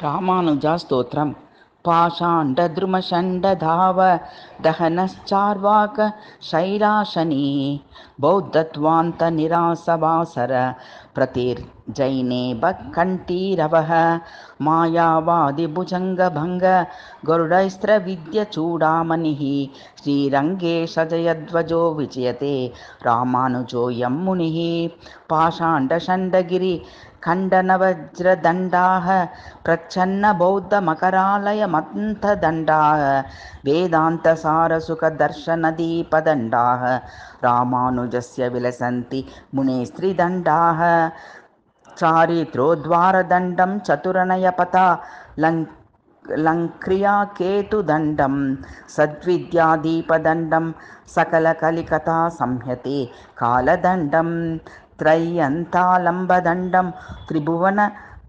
रामानुजास्तोत्रम् पाषाण्डद्रुमषण्डधाव दहनश्चार्वाक शैलाशनी बौद्धत्वान्तनिरासवासर प्रतिर्जैने बक्कण्ठीरवः मायावादिभुजङ्गभङ्ग गरुडैस्त्रविद्यचूडामणिः श्रीरङ्गेशजयध्वजो विजयते रामानुजोऽयं मुनिः पाषाण्डषण्डगिरि खण्डनवज्रदण्डाः प्रच्छन्नबौद्धमकरालयमन्थदण्डाः वेदान्तसारसुखदर्शनदीपदण्डाः रामानुजस्य विलसन्ति मुनेस्त्रिदण्डाः चारित्रोद्वारदण्डं चतुरनयपथा लङ्क्रियाकेतुदण्डं सद्विद्यादीपदण्डं सकलकलिकथा संहते कालदण्डं त्रय्यन्तालम्बदण्डं त्रिभुवन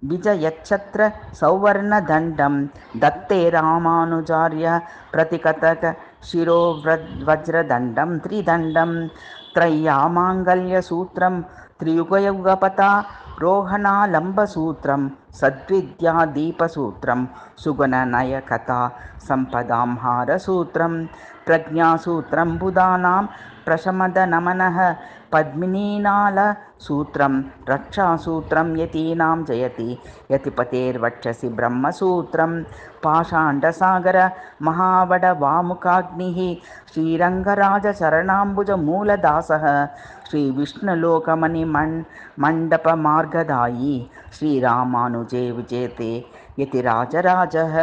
विजयच्छत्र सौवर्णदण्डं दत्ते रामानुजार्य प्रतिकतक शिरोवज्रदण्डं त्रिदण्डं त्रय्यामाङ्गल्यसूत्रं त्रियुगयुगपथा रोहणालम्बसूत्रं सद्विद्यादीपसूत्रं सुगुणनयकथा सम्पदां हारसूत्रं प्रज्ञासूत्रं बुधानां प्रशमदनमनः पद्मिनीनालसूत्रं रक्षासूत्रं यतीनां जयति यतिपतेर्वक्षसि ब्रह्मसूत्रं पाषाण्डसागर महावडवामुखाग्निः श्रीरङ्गराजचरणाम्बुजमूलदासः श्रीविष्णुलोकमणिमण्डपमार्गदायी श्रीरामानुजे विजयते यतिराजराजः।